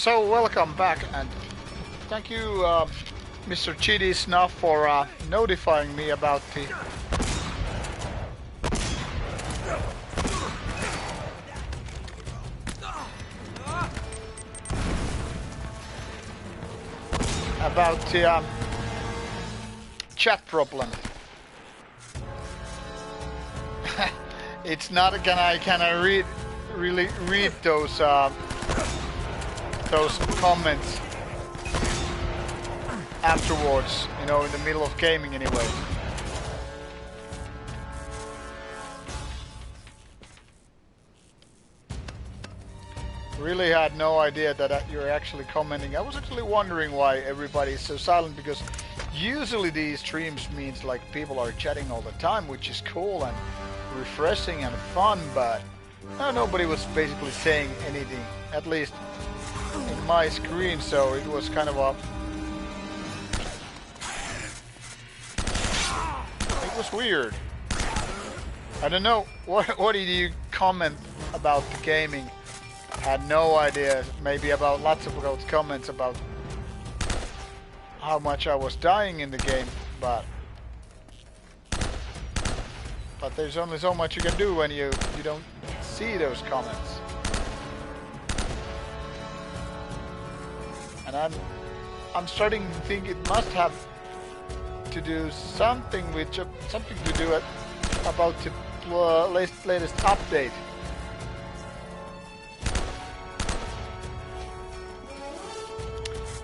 So welcome back, and thank you, Mr. Chidi Snuff, for notifying me about the chat problem. It's not can I really read those comments afterwards, you know, in the middle of gaming anyway. Really had no idea that you're actually commenting. I was actually wondering why everybody is so silent, because usually these streams means like people are chatting all the time, which is cool and refreshing and fun, but nobody was basically saying anything, at least in my screen, so it was kind of it was weird. I don't know, what did you comment about the gaming? Had no idea, maybe about lots of comments about how much I was dying in the game, but there's only so much you can do when you don't see those comments. And I'm starting to think it must have to do something with about the latest update.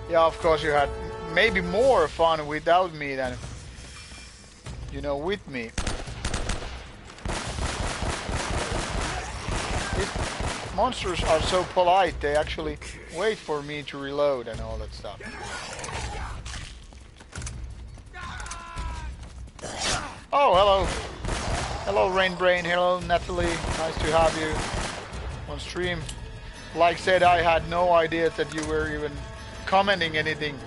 Yeah, of course you had maybe more fun without me than, you know, with me. These monsters are so polite, they actually wait for me to reload and all that stuff. Oh, hello. Hello, Rainbrain. Hello, Natalie. Nice to have you on stream. Like said, I had no idea that you were even commenting anything,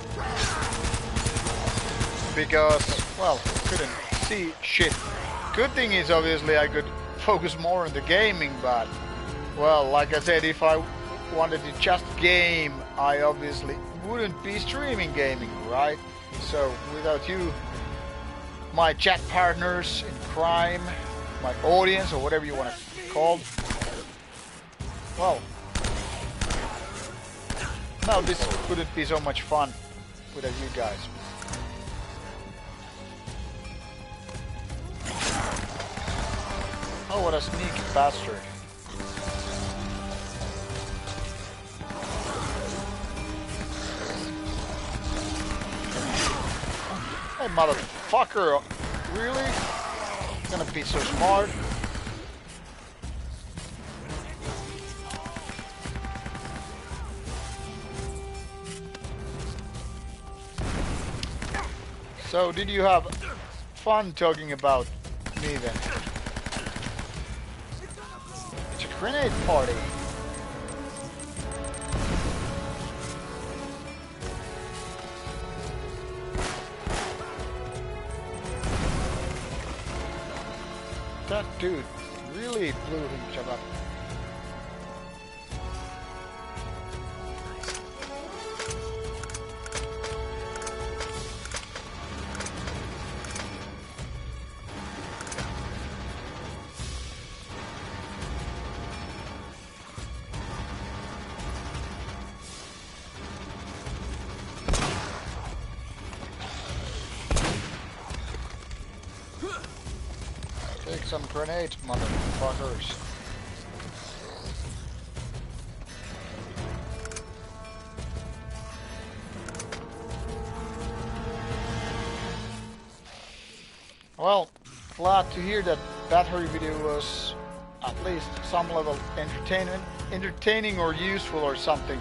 because, well, couldn't see shit. Good thing is, obviously, I could focus more on the gaming, but, well, like I said, if I wanted to just game, I obviously wouldn't be streaming gaming, right? So, without you, my chat partners in crime, my audience, or whatever you want to call it, well, now this couldn't be so much fun without you guys. Oh, what a sneaky bastard. Hey, motherfucker, really? Gonna be so smart? So, did you have fun talking about me then? It's a grenade party. That dude really blew himself up. Some grenades, motherfuckers. Well, glad to hear that battery video was at least some level entertaining or useful or something.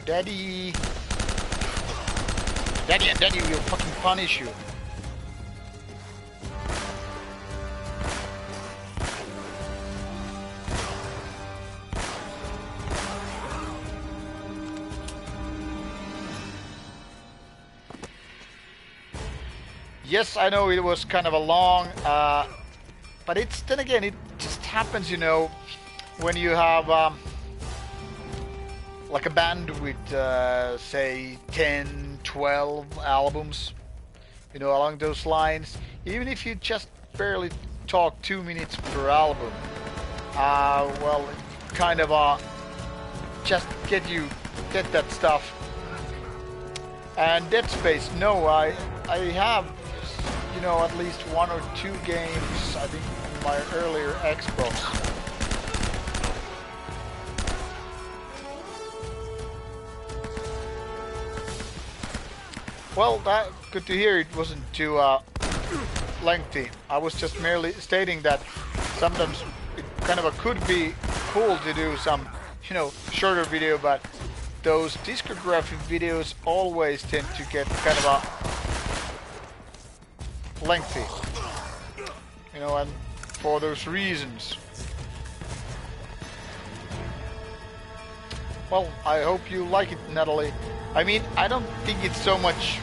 Daddy! Daddy will fucking punish you. Yes, I know it was kind of a long, but it's then again it just happens, you know, when you have like a band with say 10, 12 albums, you know, along those lines. Even if you just barely talk 2 minutes per album, well, kind of just get that stuff. And Dead Space, no, I have, you know, at least 1 or 2 games, I think, on my earlier Xbox. Well, that good to hear. It wasn't too lengthy. I was just merely stating that sometimes it kind of could be cool to do some, you know, shorter video, but those discography videos always tend to get kind of lengthy, you know, and for those reasons. Well, I hope you like it, Natalie. I mean, I don't think it's so much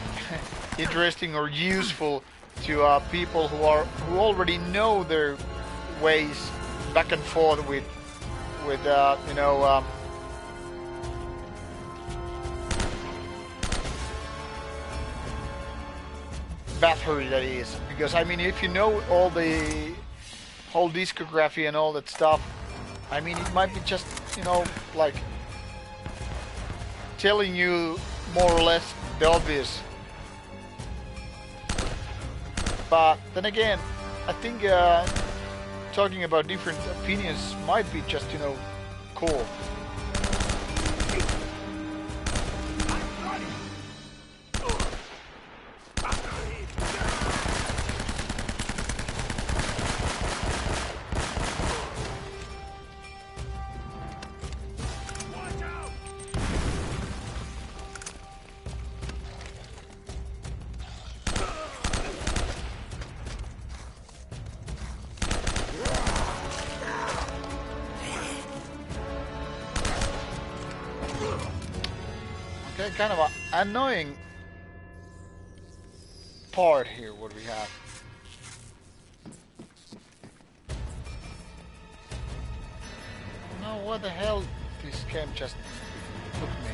interesting or useful to people who already know their ways back and forth with you know, Bathory, that is. Because I mean, if you know all the whole discography and all that stuff, I mean, it might be just, you know, like telling you more or less the obvious. But then again, I think talking about different opinions might be just, you know, cool. Okay, kind of an annoying part here, what we have. No, what the hell this game just took me.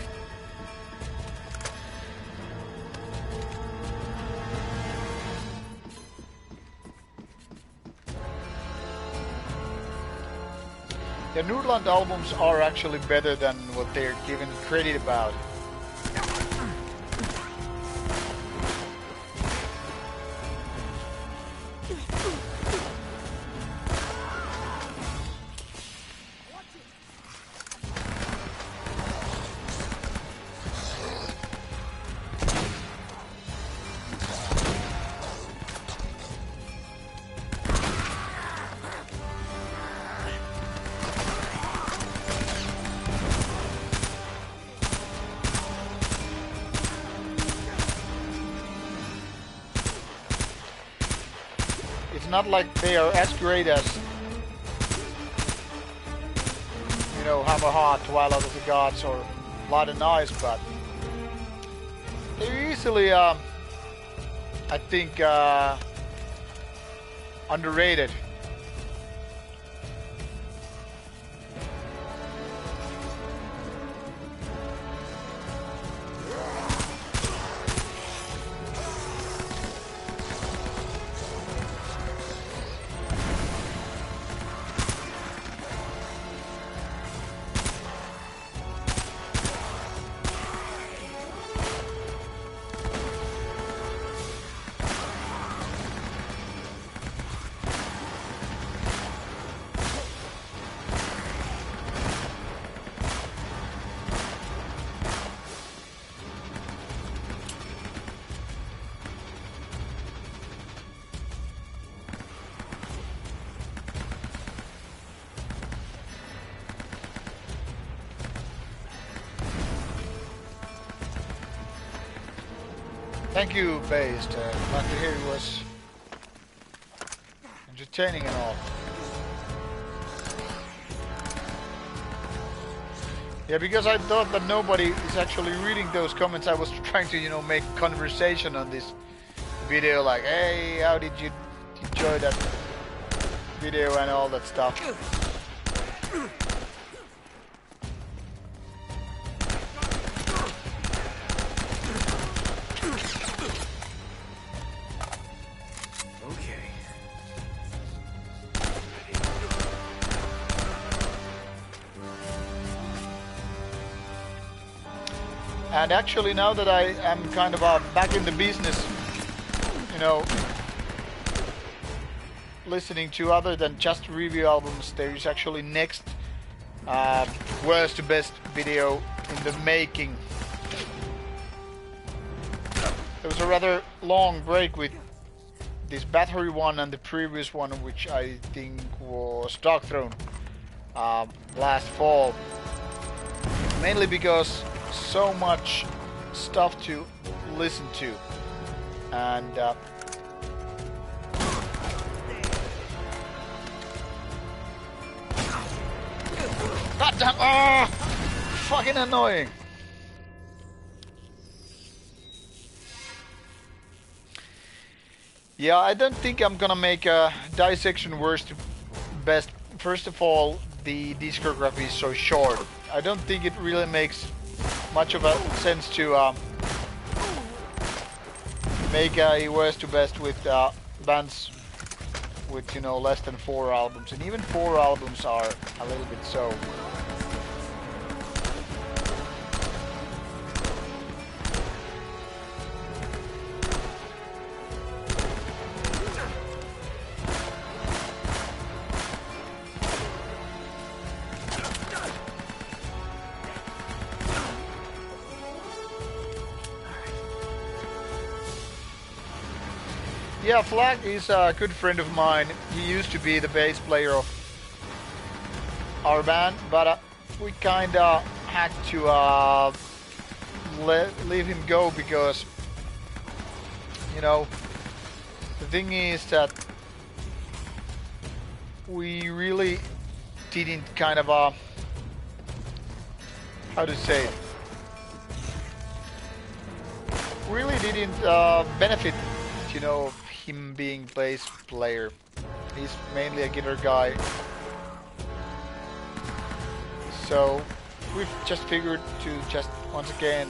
The Nordland albums are actually better than what they're given credit about. Not like they are as great as, you know, Hammerheart, Twilight of the Gods, or Light and Ice, but they're easily, I think, underrated. Thank you, Based. Glad to hear it was entertaining and all. Yeah, because I thought that nobody is actually reading those comments, I was trying to, you know, make conversation on this video like, hey, how did you enjoy that video and all that stuff. And actually, now that I am kind of back in the business, you know, listening to other than just review albums, there is actually next worst to best video in the making. There was a rather long break with this Battery one and the previous one, which I think was Dark Throne last fall. Mainly because so much stuff to listen to, and goddamn, fucking annoying. Yeah, I don't think I'm gonna make a dissection worst to best. First of all, the discography is so short. I don't think it really makes much of a sense to make a worst to best with bands with, you know, less than 4 albums, and even 4 albums are a little bit so. Yeah, Flag is a good friend of mine. He used to be the bass player of our band, but we kinda had to leave him go because, you know, the thing is that we really didn't kind of how to say it, really didn't benefit, you know, him being bass player. He's mainly a guitar guy, so we've just figured to just once again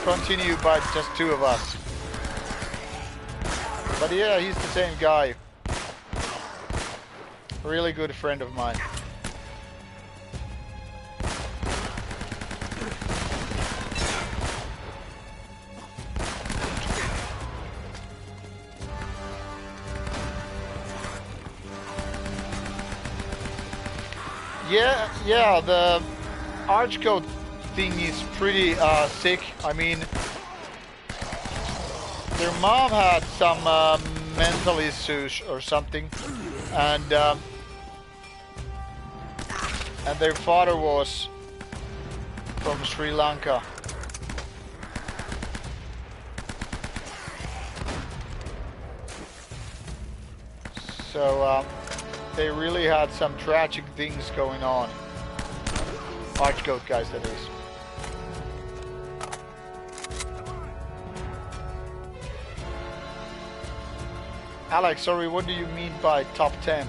continue by just 2 of us. But yeah, he's the same guy, really good friend of mine. Yeah, the Archcode thing is pretty sick. I mean, their mom had some mental issues or something, and their father was from Sri Lanka. So they really had some tragic things going on. Archcode guys, that is. Alex, sorry, what do you mean by top 10?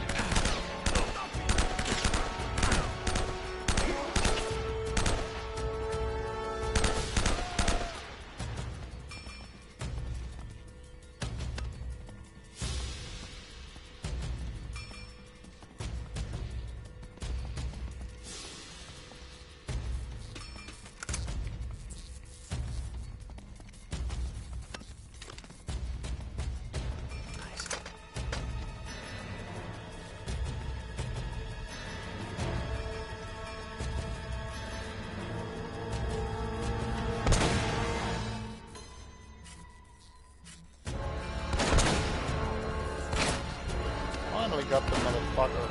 Got the motherfucker.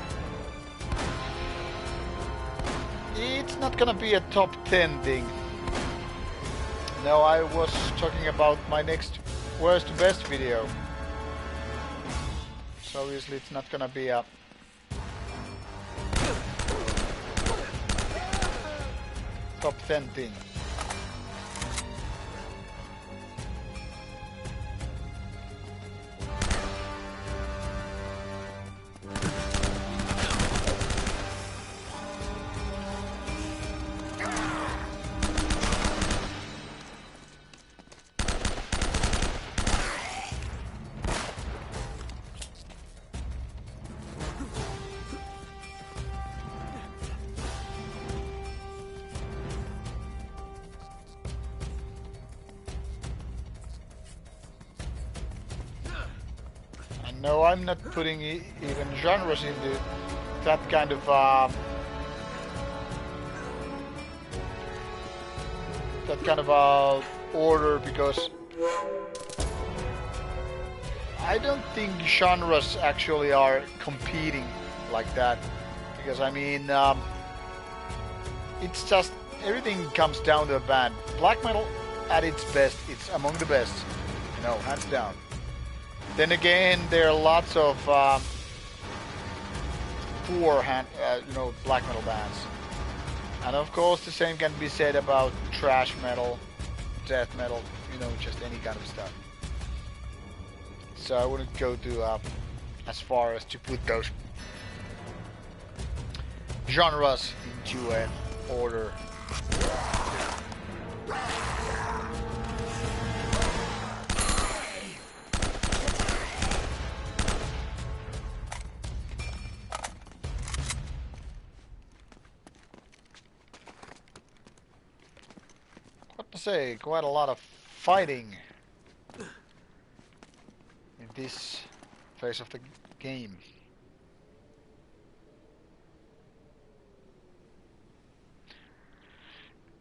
It's not gonna be a top 10 thing. No, I was talking about my next worst to best video. So obviously it's not gonna be a top 10 thing. No, I'm not putting even genres into that kind of order, because I don't think genres actually are competing like that. Because I mean, it's just everything comes down to a band. Black metal at its best, it's among the best, you know, hands down. Then again, there are lots of poor black metal bands. And of course the same can be said about thrash metal, death metal, you know, just any kind of stuff. So I wouldn't go to as far as to put those genres into an order. Say quite a lot of fighting in this phase of the game.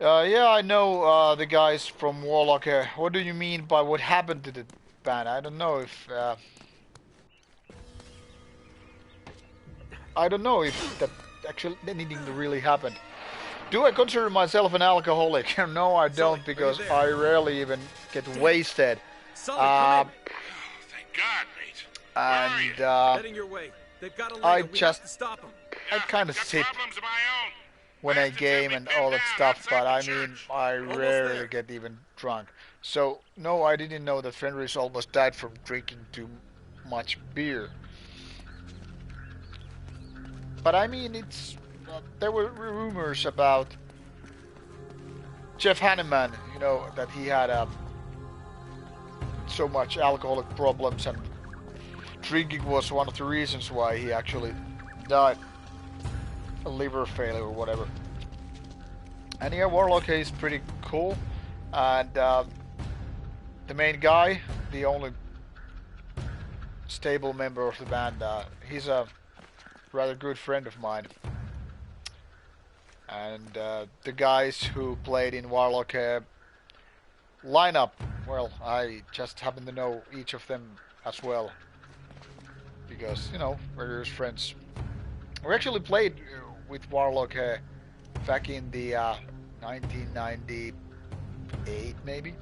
Yeah, I know the guys from Warlock here. What do you mean by what happened to the band? I don't know if that actually anything really happened. Do I consider myself an alcoholic? No, I don't, because I rarely even get wasted. Thank God, mate. And heading your way. They've got a ladder. We have to stop them. I kind of sip when I game and all that stuff, but I mean, I rarely get even drunk. So, no, I didn't know that Fenris almost died from drinking too much beer. But I mean, it's... there were rumors about Jeff Hanneman, you know, that he had so much alcoholic problems, and drinking was one of the reasons why he actually died. A liver failure or whatever. And yeah, Warlock is pretty cool. And the main guy, the only stable member of the band, he's a rather good friend of mine. And the guys who played in Warlock lineup, well, I just happen to know each of them as well. Because, you know, we're just friends. We actually played with Warlock back in the 1998, maybe.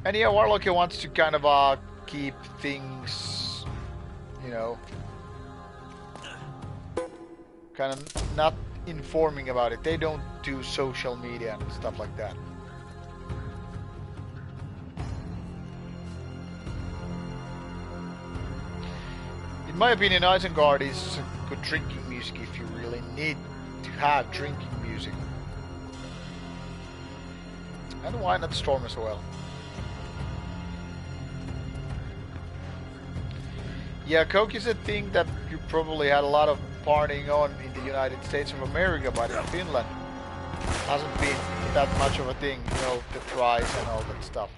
And yeah, Warlock wants to kind of keep things, you know, kind of not informing about it. They don't do social media and stuff like that. In my opinion, Isengard is good drinking music if you really need to have drinking music. And why not Storm as well? Yeah, Coke is a thing that you probably had a lot of partying on in the United States of America, but in Finland hasn't been that much of a thing, you know, the fries and all that stuff.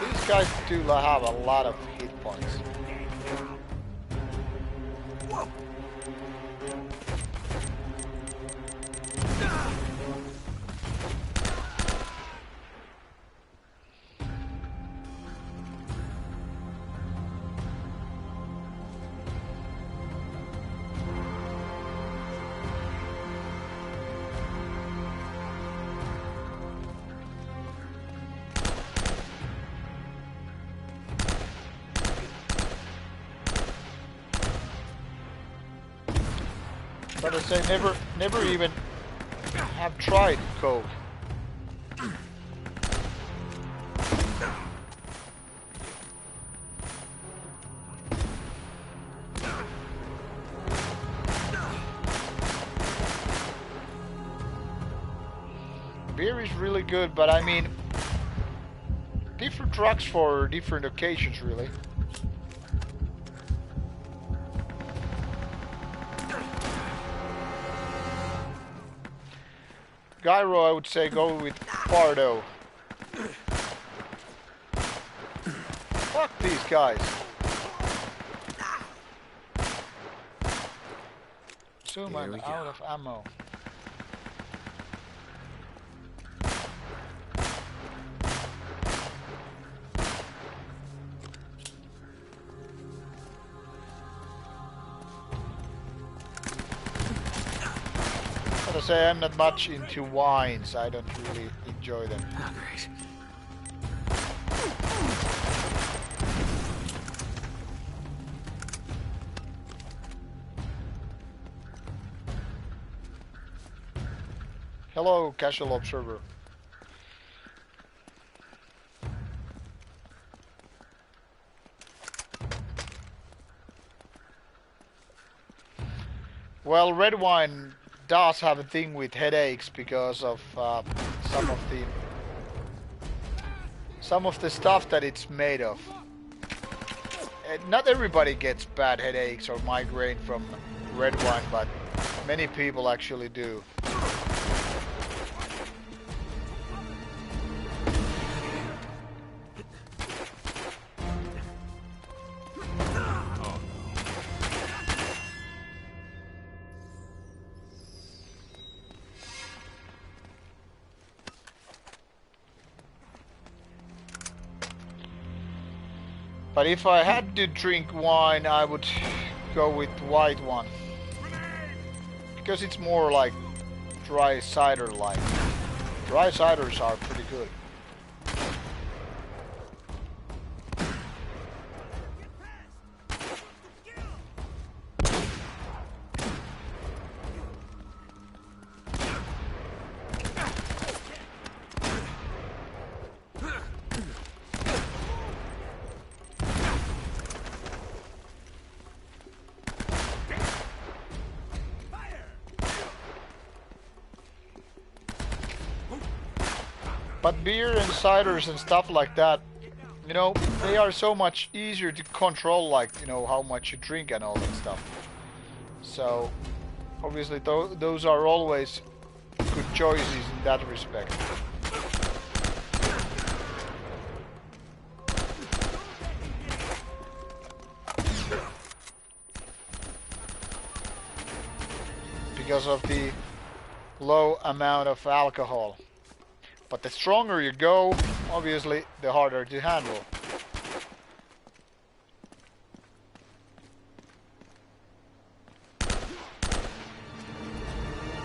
These guys do have a lot of hit points. But I say never even have tried Coke. Beer is really good, but I mean, different drugs for different occasions, really. Gyro, I would say go with Pardo. Fuck these guys. Zoom and out of ammo. I say I'm not much into wines. I don't really enjoy them. Oh, great. Hello, casual observer. Well, red wine does have a thing with headaches because of some of the stuff that it's made of. Not everybody gets bad headaches or migraine from red wine, but many people actually do. But if I had to drink wine, I would go with white one. Because it's more like dry cider like. Dry ciders are pretty good. But beer and ciders and stuff like that, you know, they are so much easier to control, like, you know, how much you drink and all that stuff. So, obviously, those are always good choices in that respect. Because of the low amount of alcohol. But the stronger you go, obviously, the harder to handle.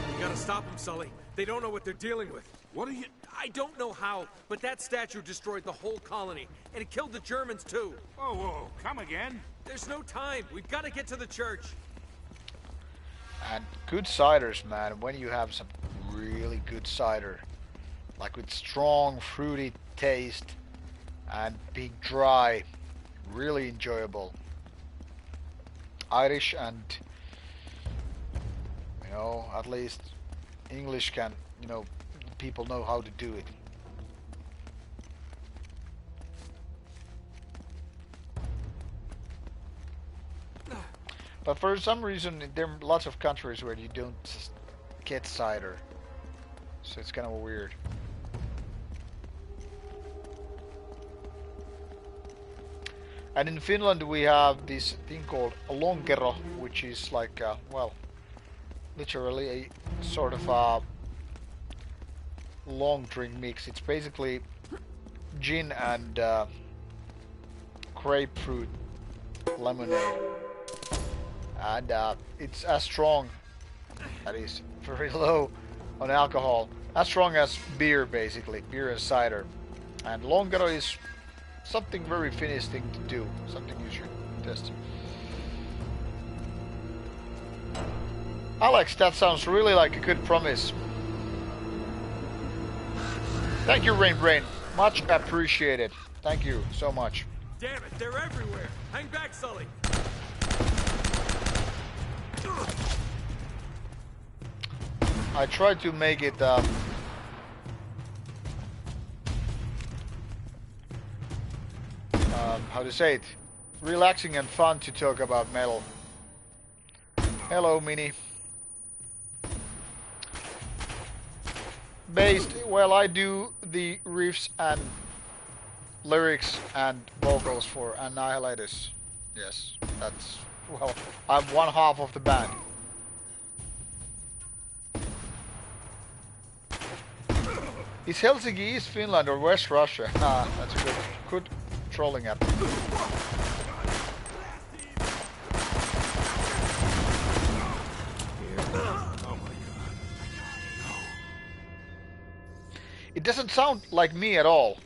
We gotta stop them, Sully. They don't know what they're dealing with. What are you... I don't know how, but that statue destroyed the whole colony, and it killed the Germans too. Whoa, whoa, come again? There's no time. We've got to get to the church. And good ciders, man, when you have some really good cider. Like with strong fruity taste and being dry, really enjoyable. Irish and, you know, at least English can, you know, people know how to do it. But for some reason, there are lots of countries where you don't get cider, so it's kind of weird. And in Finland we have this thing called lonkero, which is like, well, literally a sort of a long drink mix. It's basically gin and grapefruit lemonade. And it's as strong, that is very low on alcohol, as strong as beer basically, beer and cider. And lonkero is something very Finnish thing to do, something you should test. Alex, that sounds really like a good promise. Thank you, Rain Brain. Much appreciated. Thank you so much. Damn it, they're everywhere. Hang back, Sully. I tried to make it how to say it, relaxing and fun to talk about metal. Hello, Mini. based, well, I do the riffs and lyrics and vocals for Annihilators. Yes, that's, well, I'm one half of the band. Is Helsinki East Finland or West Russia? Ah, that's a good trolling app. It doesn't sound like me at all.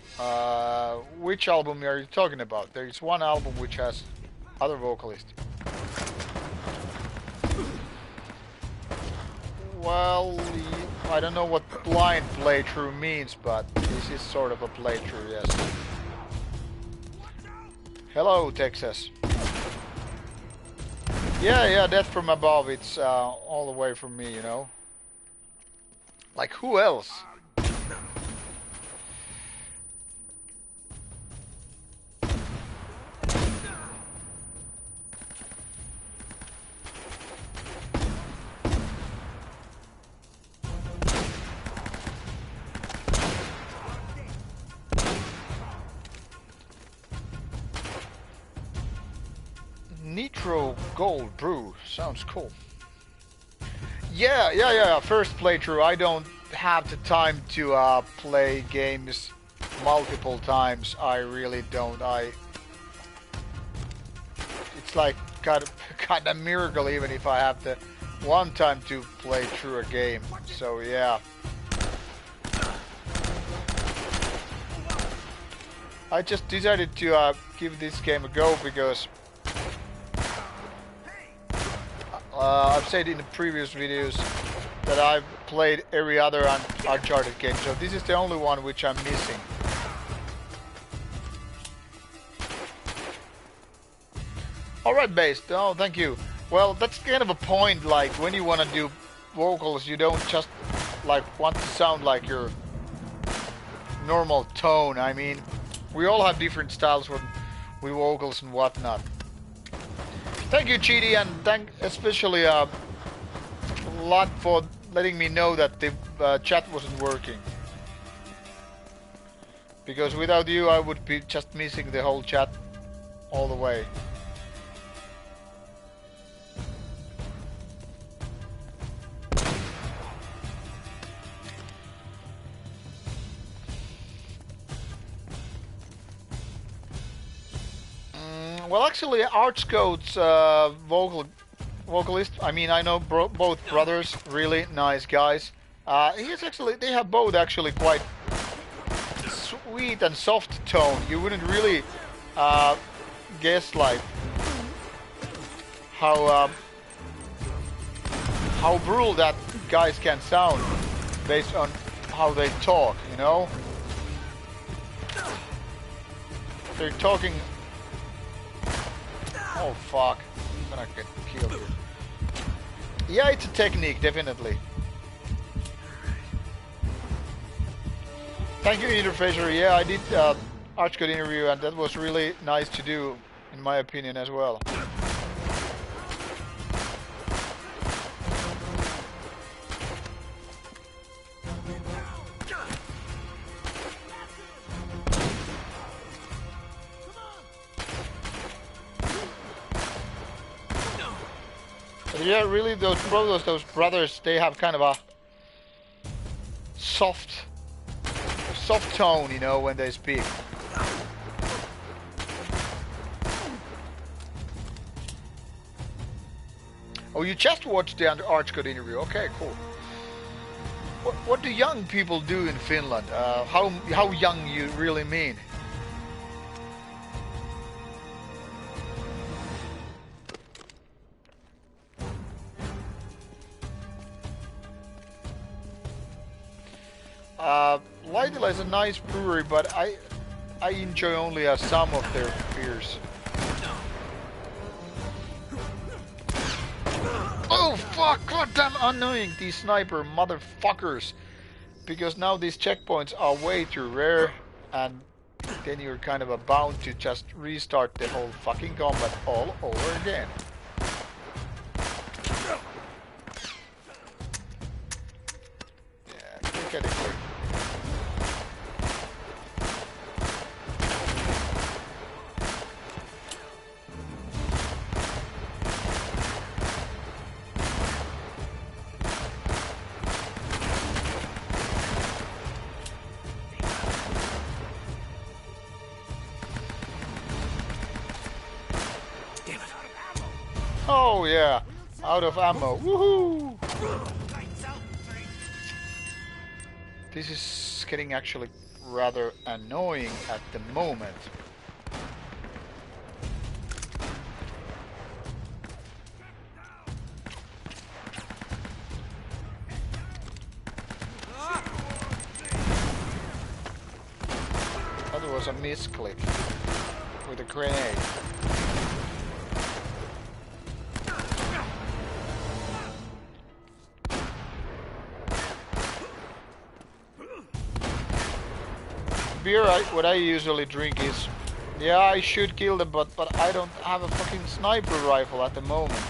Which album are you talking about? There is one album which has other vocalists. Well, I don't know what blind playthrough means, but this is sort of a playthrough, yes. Hello, Texas. Yeah, Death from Above, it's all the way from me, you know. Like, who else? Nitro Gold Brew sounds cool. Yeah. First playthrough. I don't have the time to play games multiple times. I really don't. It's like kind of miracle even if I have the one time to play through a game. So yeah. I just decided to give this game a go because I've said in the previous videos that I've played every other Uncharted game, so this is the only one which I'm missing. Alright, Base. Oh, thank you. Well, that's kind of a point, like, when you want to do vocals, you don't just, like, want to sound like your normal tone. I mean, we all have different styles with vocals and whatnot. Thank you, Cheaty, and thank especially a lot for letting me know that the chat wasn't working. Because without you, I would be just missing the whole chat all the way. Well, actually, Archcode's vocalist, I mean, I know both brothers, really nice guys. They have both actually quite sweet and soft tone. You wouldn't really guess, like, how brutal that guys can sound based on how they talk, you know? They're talking... Oh fuck, I'm gonna get killed here. Yeah, it's a technique, definitely. Thank you, Interfacer. Yeah, I did Archcode interview and that was really nice to do, in my opinion as well. Yeah, really, those brothers, they have kind of a soft tone, you know, when they speak. Oh, you just watched the Archcode interview. Okay, cool. What do young people do in Finland? How young you really mean? Laitila is a nice brewery, but I enjoy only some of their beers. Oh fuck! Goddamn annoying, these sniper motherfuckers! Because now these checkpoints are way too rare, and then you're kind of bound to just restart the whole fucking combat all over again. get it here. Oh yeah, out of ammo. Woohoo! This is getting actually rather annoying at the moment. That was a misclick with a grenade. Beer, what I usually drink is, yeah, I should kill them, but I don't have a fucking sniper rifle at the moment.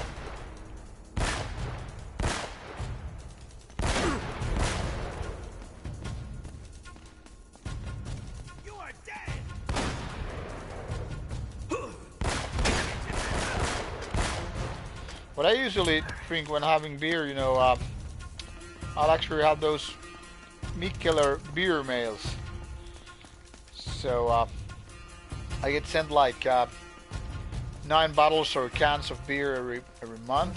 You are dead. What I usually drink when having beer, you know, I'll actually have those Mikkeller beer mails. So I get sent like 9 bottles or cans of beer every month.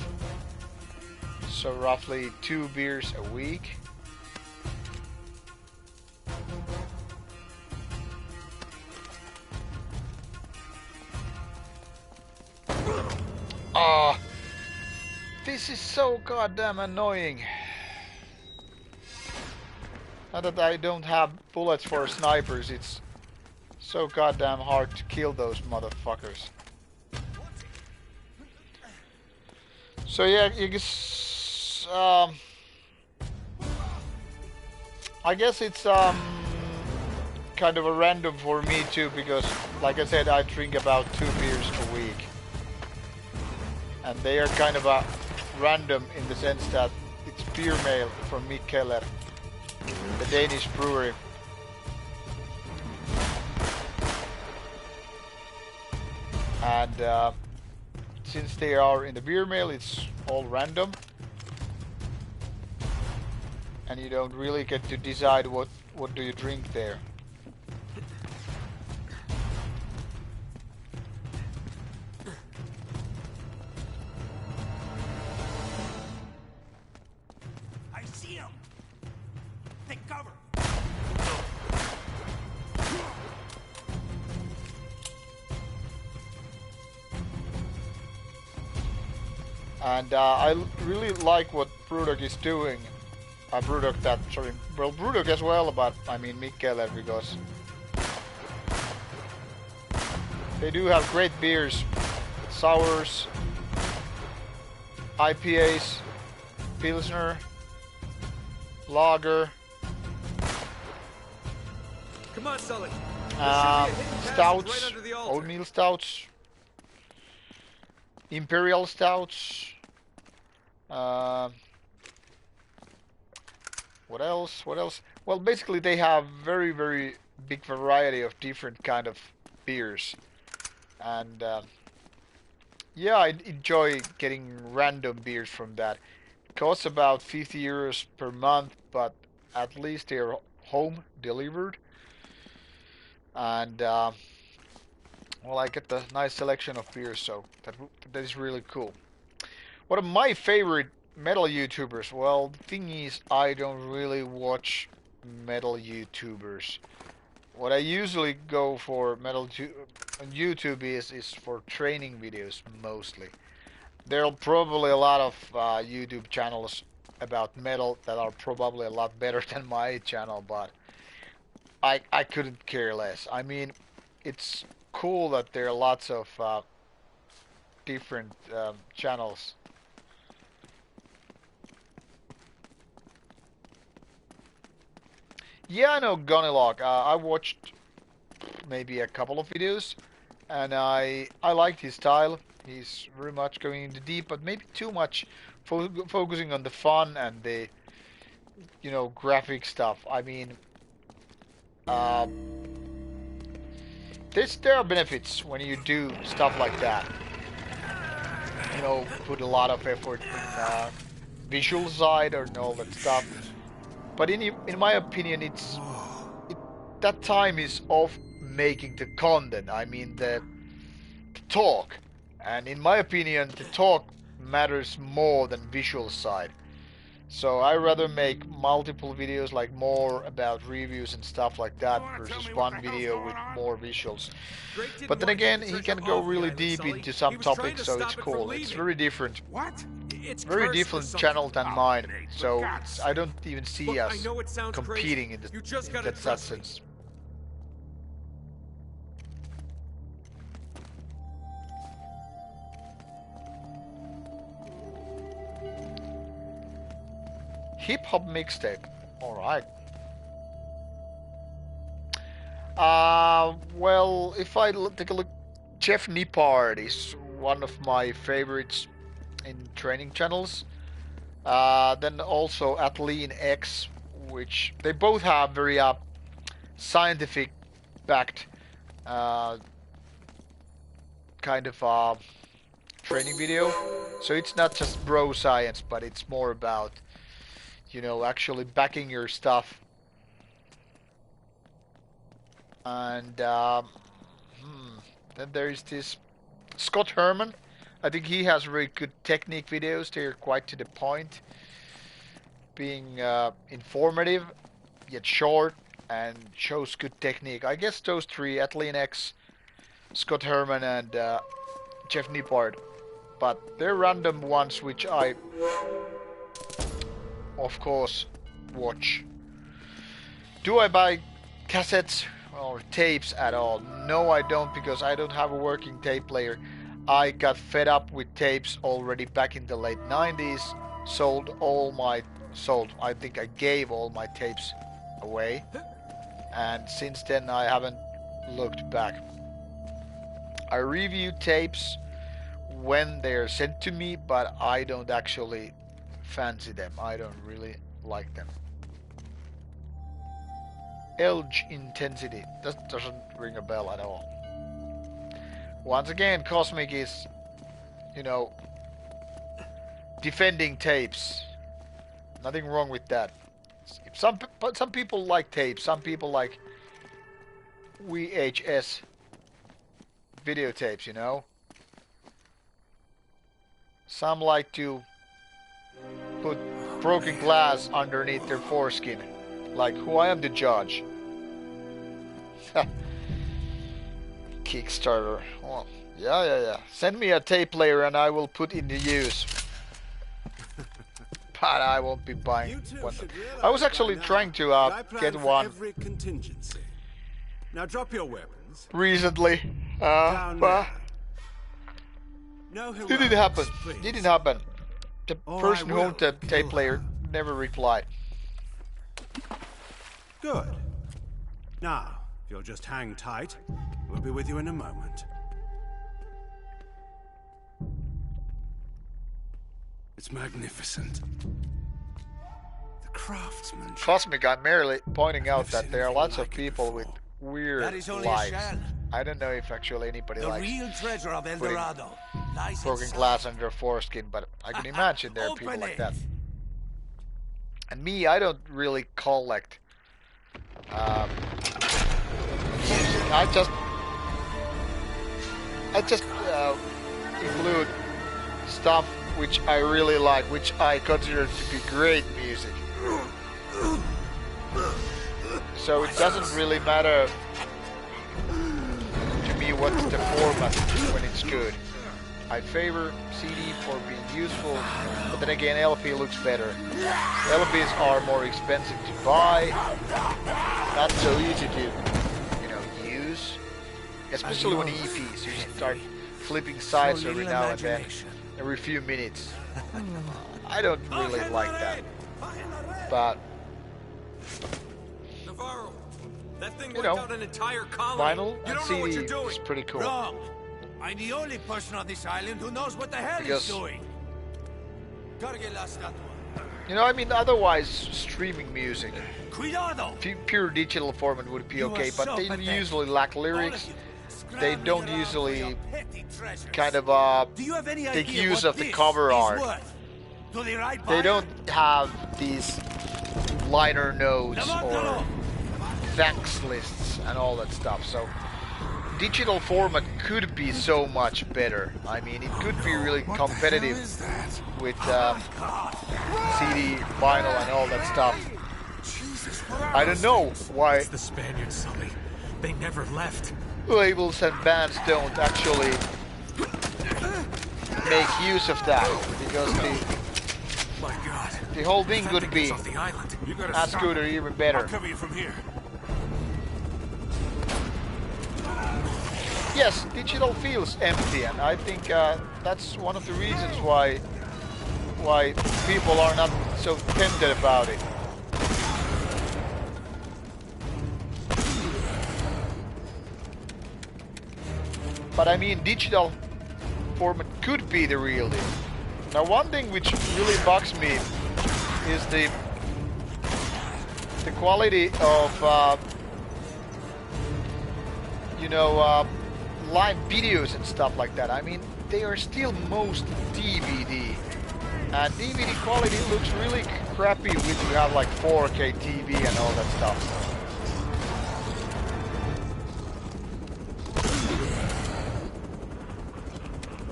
So roughly 2 beers a week. Ah, this is so goddamn annoying. Now that I don't have bullets for snipers, it's so goddamn hard to kill those motherfuckers. So yeah, you guess, I guess it's kind of a random for me too, because like I said, I drink about 2 beers a week, and they are kind of a random in the sense that it's beer mail from Mikkeller, the Danish brewery. And since they are in the beer mail, it's all random, and you don't really get to decide what do you drink there. I see him. Take cover. And I really like what Brewdog is doing. Brewdog as well, but I mean Mikkeller, because they do have great beers, sours, IPAs, Pilsner, Lager, Come on, Sully. There should be a hidden passage stouts, right under the altar. oatmeal stouts, imperial stouts. What else? What else? Well, basically they have very big variety of different kind of beers, and yeah, I enjoy getting random beers from that. It costs about 50 euros per month, but at least they're home delivered, and well, I get the nice selection of beers, so that is really cool. One of my favorite metal YouTubers, well, the thing is, I don't really watch metal YouTubers. What I usually go for on YouTube is for training videos mostly. There are probably a lot of YouTube channels about metal that are probably a lot better than my channel, but I couldn't care less. I mean, it's cool that there are lots of different channels. Yeah, I know Gunilog. I watched maybe a couple of videos, and I liked his style. He's very much going into deep, but maybe too much focusing on the fun and you know, graphic stuff. I mean, uh, there are benefits when you do stuff like that. You know, put a lot of effort in visual side and all that stuff. But in my opinion, that time is of making the content. I mean the talk, and in my opinion, the talk matters more than visual side. So I rather make multiple videos, like more about reviews and stuff like that, versus one video with more visuals. But then again, he can go really deep into some topics, so it's cool. It's very different. What? It's Very different channel than mine, so God's I don't even see Look, us I know it sounds competing crazy. in, You just in gotta that trust me. sense. Hip hop mixtape. Alright. Well, if I take a look, Jeff Nippard is one of my favorites in training channels. Then also Athlean X, which they both have very scientific backed kind of training video. So it's not just bro science, but it's more about, you know, actually backing your stuff. And then there is this Scott Herman. I think he has very good technique videos. They're quite to the point, being informative yet short, and shows good technique. I guess those three: Athlean X, Scott Herman, and Jeff Nippard. But they're random ones which I, of course, watch. Do I buy cassettes or tapes at all? No, I don't, because I don't have a working tape player. I got fed up with tapes already back in the late 90s. I think I gave all my tapes away. And since then I haven't looked back. I review tapes when they're sent to me, but I don't actually fancy them. I don't really like them. Edge intensity. That doesn't ring a bell at all. Once again, Cosmic is, you know, defending tapes. Nothing wrong with that. Some people like tapes. Some people like VHS videotapes, you know. Some like to put broken glass underneath their foreskin. Like, who I am the judge. Kickstarter. Oh, yeah. Send me a tape player and I will put into use. But I won't be buying one. I was actually trying to get one every contingency. Now drop your weapons. recently. But No it didn't happen. heroics, please. Didn't happen. The Or person I who will owned the kill tape player her. never replied. Good. Now, if you'll just hang tight, we'll be with you in a moment. It's magnificent. The craftsmanship. Cosmic, I'm merely pointing out that there are lots of people with weird That is only a lives. shell. I don't know if actually anybody The likes real treasure of El putting Dorado lies broken inside. glass under their foreskin, but I can imagine there are people Open like it. that. And me, I don't really collect music. I just include stuff which I really like, which I consider to be great music. So it doesn't really matter to me what's the format when it's good. I favor CD for being useful, but then again LP looks better. LPs are more expensive to buy, not so easy to, you know, use. Especially when EPs, you start flipping sides every now and then, every few minutes. I don't really like that. But Navarro, that thing You wiped know, out an entire colony. vinyl You and don't know what CD you're doing. is pretty cool. Wrong. I'm the only person on this island who knows what the hell Because- he's doing. Cargue la estatua. You know, I mean, otherwise streaming music, Cuidado! pure digital format would be You okay, are but so they pathetic. usually lack All of lyrics. you, They scrambling don't around for usually your petty treasures. kind of Do you have any take idea use what of the this cover is art. worth? To the right They buyer? don't have these liner notes or thanks lists and all that stuff. So digital format could be so much better. I mean, it could be really competitive with CD, vinyl, and all that stuff. I don't know why It's the Spaniards, Sully. They never left. labels and bands don't actually make use of that, because My God. the whole thing could be Off the island. You gotta as stop. good or even better. I'll cover you from here. Yes, digital feels empty, and I think that's one of the reasons why people are not so tempted about it. But I mean, digital format could be the real deal. Now, one thing which really bugs me is the quality of you know, live videos and stuff like that. I mean, they are still most DVD, and DVD quality looks really crappy when you have like 4K TV and all that stuff.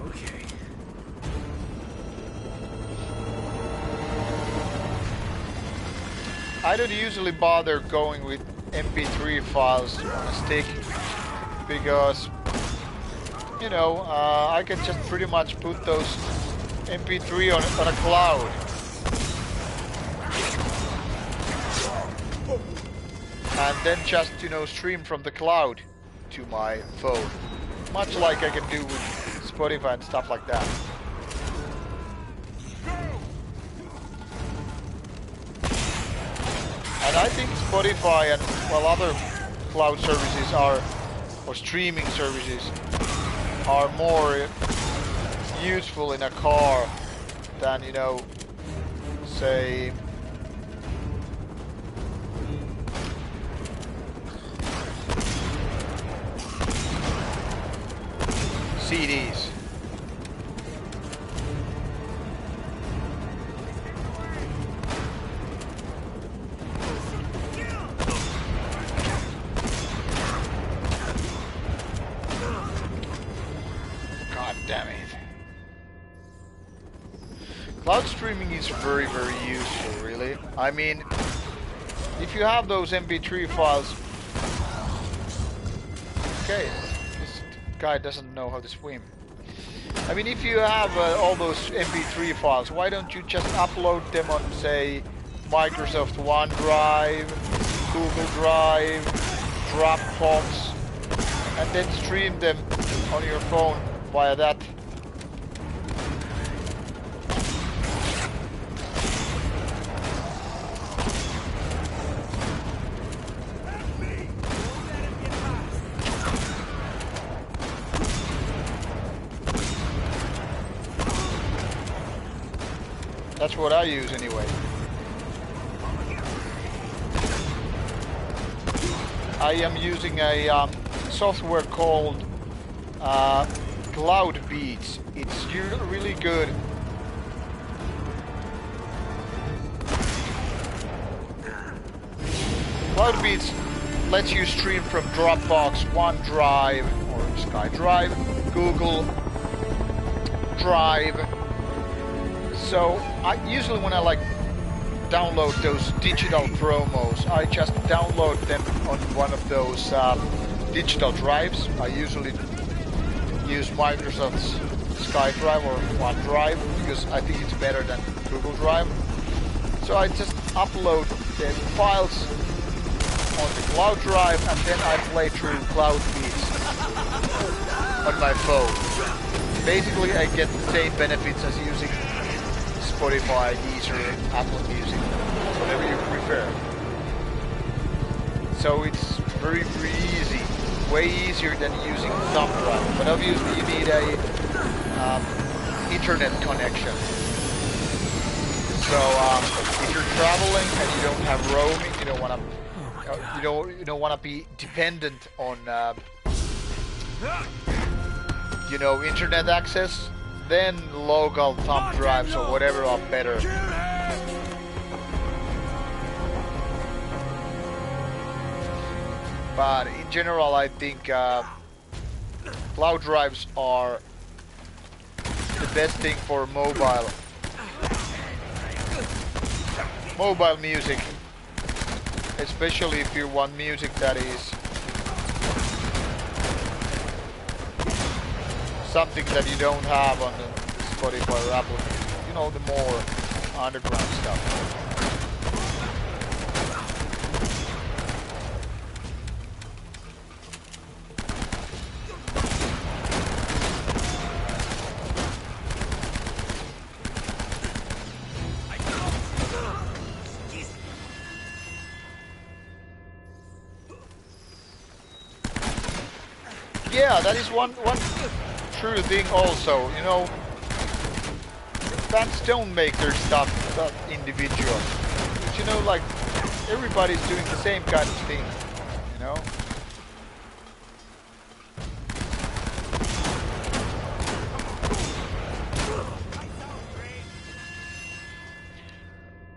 Okay. I don't usually bother going with MP3 files on a stick because, you know, I can just pretty much put those MP3 on a cloud. And then just, you know, stream from the cloud to my phone. Much like I can do with Spotify and stuff like that. And I think Spotify and, well, other cloud services are, or streaming services, are more useful in a car than, you know, say, CDs. God damn it. Cloud streaming is very, very useful, really. I mean, if you have those MP3 files... Okay, this guy doesn't know how to swim. I mean, if you have all those MP3 files, why don't you just upload them on, say, Microsoft OneDrive, Google Drive, Dropbox, and then stream them on your phone via that. That's what I use anyway. I am using a software called Cloud Beats. It's really good. Cloud Beats lets you stream from Dropbox, OneDrive, or SkyDrive, Google Drive. So I usually, when I like download those digital promos, I just download them on one of those digital drives. I usually use Microsoft's SkyDrive or OneDrive because I think it's better than Google Drive. So I just upload the files on the cloud drive and then I play through Cloud Beats on my phone. Basically, I get the same benefits as using Spotify, Deezer, Apple Music, whatever you prefer. So it's very, very easy, way easier than using thumb drive. But obviously you need a internet connection. So if you're traveling and you don't have roaming, you don't want to, you don't want to be dependent on, you know, internet access. Then local thumb drives or whatever are better. But in general, I think cloud drives are the best thing for mobile music, especially if you want music that is something that you don't have on the Spotify or Apple, you know, the more underground stuff. Yeah, that is one true thing also, you know, bands don't make their stuff individual, but you know, like, everybody's doing the same kind of thing, you know.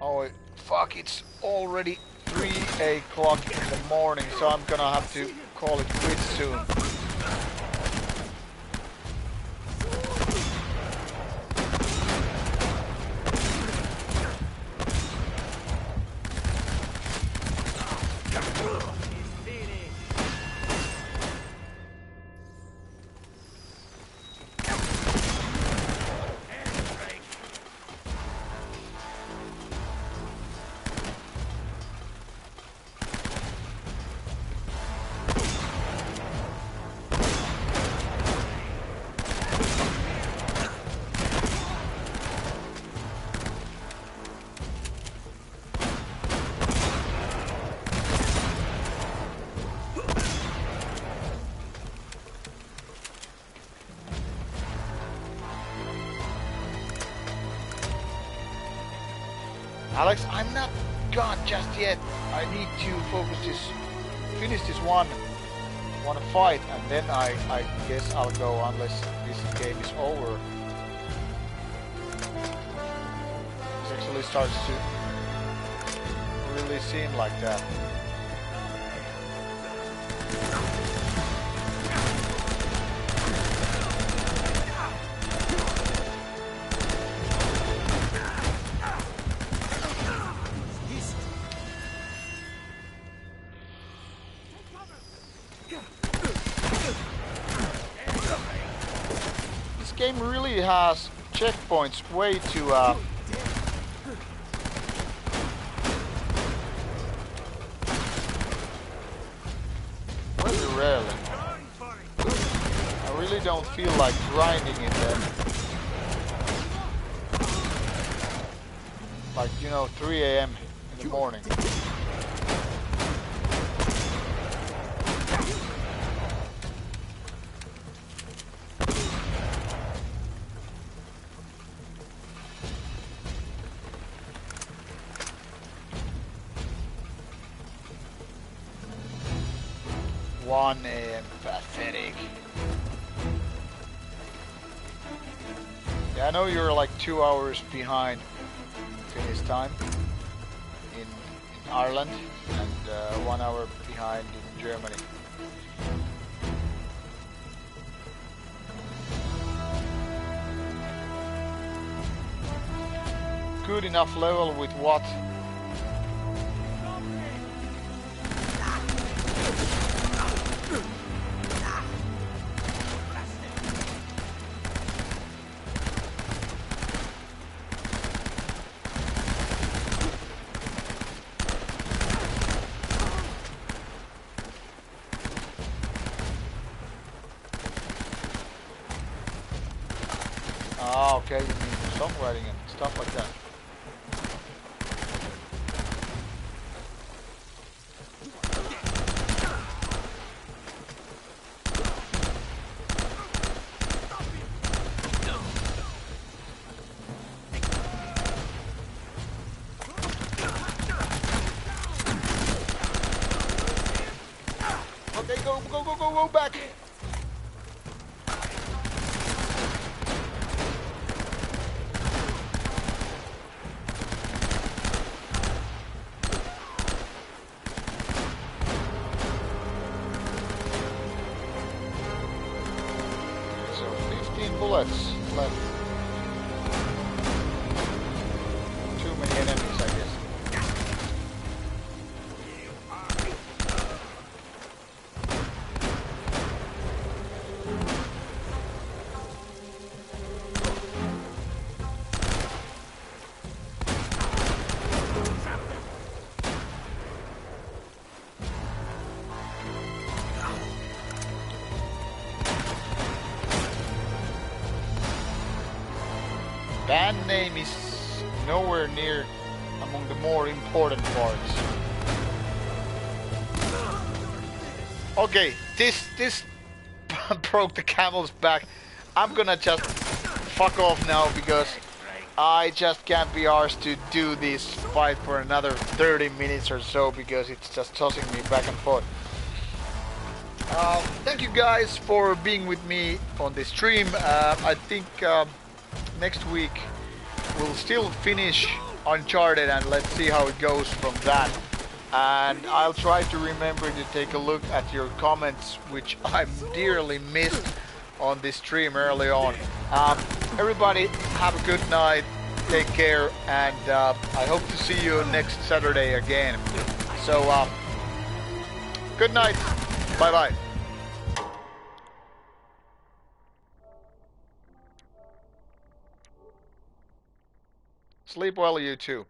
Oh, fuck, it's already 3 o'clock in the morning, so I'm gonna have to call it quits soon. Alex, I'm not gone just yet. I need to finish this one fight, and then I guess I'll go unless this game is over. It actually starts to really seem like that. This game really has checkpoints way too very rarely. I really don't feel like grinding it then. Like, you know, 3 AM in the morning. Pathetic. Yeah, I know you're like 2 hours behind finish time in Ireland and 1 hour behind in Germany. Good enough level with what? Ah, okay, you mean songwriting and stuff like that. band name is nowhere near among the more important parts. Okay, this broke the camel's back. I'm gonna just fuck off now because I just can't be arsed to do this fight for another 30 minutes or so because it's just tossing me back and forth. Thank you guys for being with me on this stream. I think next week we'll still finish Uncharted and let's see how it goes from that. And I'll try to remember to take a look at your comments, which I dearly missed on this stream early on. Everybody have a good night, take care, and I hope to see you next Saturday again. So good night, bye bye. Sleep well, you too.